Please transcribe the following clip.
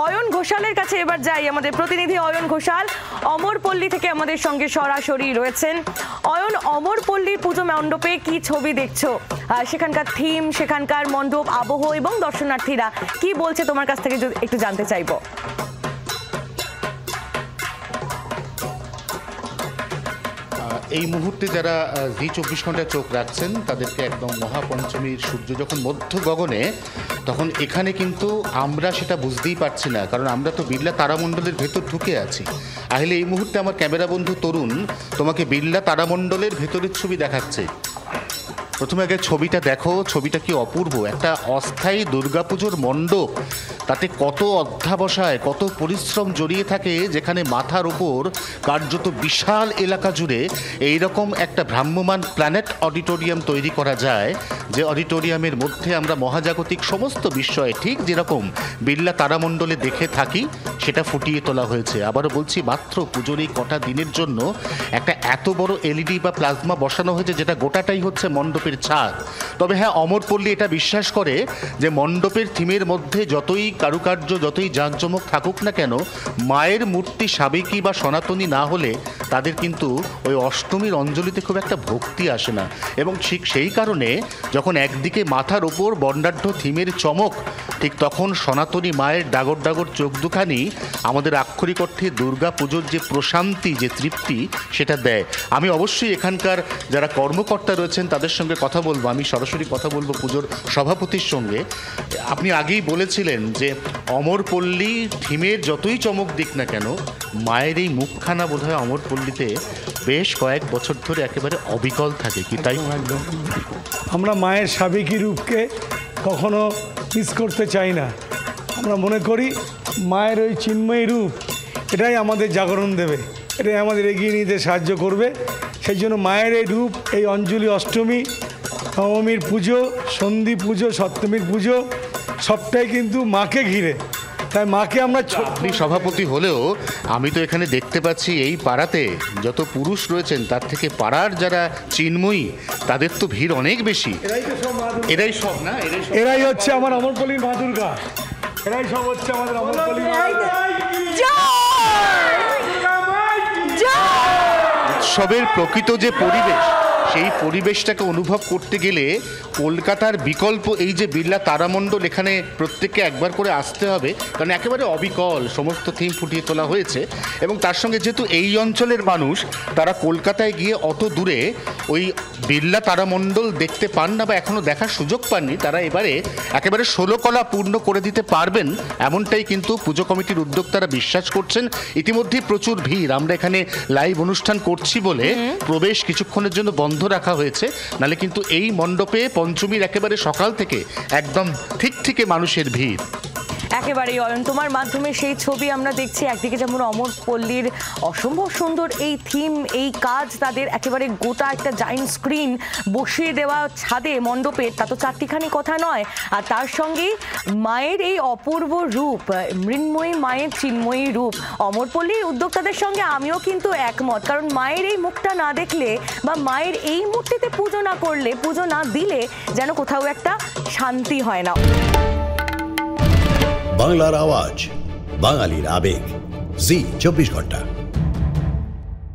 অয়ন ঘোষালের কাছে এবার যাই। আমাদের প্রতিনিধি অয়ন ঘোষাল অমরপল্লী থেকে আমাদের সঙ্গে সরাসরি রয়েছেন। অয়ন, অমরপল্লীর পুজো মণ্ডপে কি ছবি দেখছো? সেখানকার থিম, সেখানকার মণ্ডপ, আবহ এবং দর্শনার্থীরা কি বলছে তোমার কাছ থেকে একটু জানতে চাইবো। এই মুহূর্তে যারা জি24 ঘন্টায় চোখ রাখছেন তাদেরকে একদম মহাপঞ্চমীর সূর্য যখন মধ্য গগনে, তখন এখানে কিন্তু আমরা সেটা বুঝতেই পারছি না, কারণ আমরা তো বিড়লা তারামণ্ডলের ভেতর ঢুকে আছি। আসলে এই মুহূর্তে আমার ক্যামেরা বন্ধু তরুণ তোমাকে বিড়লা তারামণ্ডলের ভেতরের ছবি দেখাচ্ছে। প্রথমে আগে ছবিটা দেখো, ছবিটা কি অপূর্ব। একটা অস্থায়ী দুর্গাপুজোর মণ্ডপ, তাতে কত অধ্যাবসায়, কত পরিশ্রম জড়িয়ে থাকে, যেখানে মাথার উপর কার্যত বিশাল এলাকা জুড়ে এইরকম একটা ভ্রাম্যমান প্ল্যানেট অডিটোরিয়াম তৈরি করা যায়, যে অডিটোরিয়ামের মধ্যে আমরা মহাজাগতিক সমস্ত বিষয় ঠিক যেরকম বিড়লা তারামণ্ডলে দেখে থাকি সেটা ফুটিয়ে তোলা হয়েছে। আবারও বলছি, মাত্র পুজোর এই কটা দিনের জন্য একটা এত বড় এলইডি বা প্লাজমা বসানো হয়েছে, যেটা গোটাটাই হচ্ছে মণ্ডপের ছাদ। তবে হ্যাঁ, অমরপল্লী এটা বিশ্বাস করে যে মণ্ডপের থিমের মধ্যে যতই কারুকার্য, যতই জাঁকজমক থাকুক না কেন, মায়ের মূর্তি সাবেকি বা সনাতনী না হলে তাদের কিন্তু ওই অষ্টমীর অঞ্জলিতে খুব একটা ভক্তি আসে না। এবং ঠিক সেই কারণে যখন একদিকে মাথার ওপর বর্ণাঢ্য থিমের চমক, ঠিক তখন সনাতনী মায়ের ডাগর ডাগর চোখ দুখানি আমাদের আক্ষরিক অর্থে দুর্গা পুজোর যে প্রশান্তি, যে তৃপ্তি, সেটা দেয়। আমি অবশ্যই এখানকার যারা কর্মকর্তা রয়েছেন তাদের সঙ্গে কথা বলবো। আমি সরাসরি কথা বলবো পুজোর সভাপতির সঙ্গে। আপনি আগেই বলেছিলেন যে অমরপল্লী থিমের যতই চমক দিক না কেন, মায়ের এই মুখখানা বোধহয় অমরপল্লীতে বেশ কয়েক বছর ধরে একেবারে অবিকল থাকে, কি তাই? একদম। আমরা মায়ের সাবেকি রূপকে কখনো মিস করতে চাই না। আমরা মনে করি মায়ের ওই চিন্ময়ী রূপ, এটাই আমাদের জাগরণ দেবে, এটাই আমাদের এগিয়ে নিতে সাহায্য করবে। সেই জন্য মায়ের এই রূপ, এই অঞ্জলি অষ্টমী, নবমীর পুজো, সন্ধি পুজো, সপ্তমীর পুজো, সবটাই কিন্তু মাকে ঘিরে। তাই মাকে আমরা, আপনি সভাপতি হলেও আমি তো এখানে দেখতে পাচ্ছি এই পাড়াতে যত পুরুষ রয়েছেন তার থেকে পাড়ার যারা চিন্ময়ী তাদের তো ভিড় অনেক বেশি। এরাই সব না, এরাই হচ্ছে আমার অমরপল্লীর মা দুর্গা, এরাই সব হচ্ছে আমাদের অমরপল্লীর মা দুর্গা। উৎসবের প্রকৃত যে পরিবেশ, সেই পরিবেশটাকে অনুভব করতে গেলে কলকাতার বিকল্প এই যে বিড়লা তারামণ্ডল, এখানে প্রত্যেককে একবার করে আসতে হবে, কারণ একেবারে অবিকল সমস্ত থিম ফুটিয়ে তোলা হয়েছে। এবং তার সঙ্গে যেহেতু এই অঞ্চলের মানুষ, তারা কলকাতায় গিয়ে অত দূরে ওই বিড়লা তারামণ্ডল দেখতে পান না বা এখনও দেখার সুযোগ পাননি, তারা এবারে একেবারে 16 কলা পূর্ণ করে দিতে পারবেন, এমনটাই কিন্তু পুজো কমিটির উদ্যোক্তারা বিশ্বাস করছেন। ইতিমধ্যেই প্রচুর ভিড়। আমরা এখানে লাইভ অনুষ্ঠান করছি বলে প্রবেশ কিছুক্ষণের জন্য বন্ধ রাখা হয়েছে, নালে কিন্তু এই মণ্ডপে পঞ্চমীর একেবারে সকাল থেকে একদম ঠিক মানুষের ভিড়। একেবারেই অয়ন, তোমার মাধ্যমে সেই ছবি আমরা দেখছি। একদিকে যেমন অমরপল্লীর অসম্ভব সুন্দর এই থিম, এই কাজ, তাদের একেবারে গোটা একটা জায়েন্ট স্ক্রিন বসিয়ে দেওয়া ছাদে মণ্ডপে, তা তো চারটিখানি কথা নয়। আর তার সঙ্গে মায়ের এই অপূর্ব রূপ, মৃন্ময়ী মায়ের চিন্ময়ী রূপ। অমরপল্লীর উদ্যোক্তাদের সঙ্গে আমিও কিন্তু একমত, কারণ মায়ের এই মুখটা না দেখলে বা মায়ের এই মূর্তিতে পুজো না করলে, পুজো না দিলে যেন কোথাও একটা শান্তি হয় না। বাংলার আওয়াজ, বাঙালির আবেগ, জি24 ঘন্টা।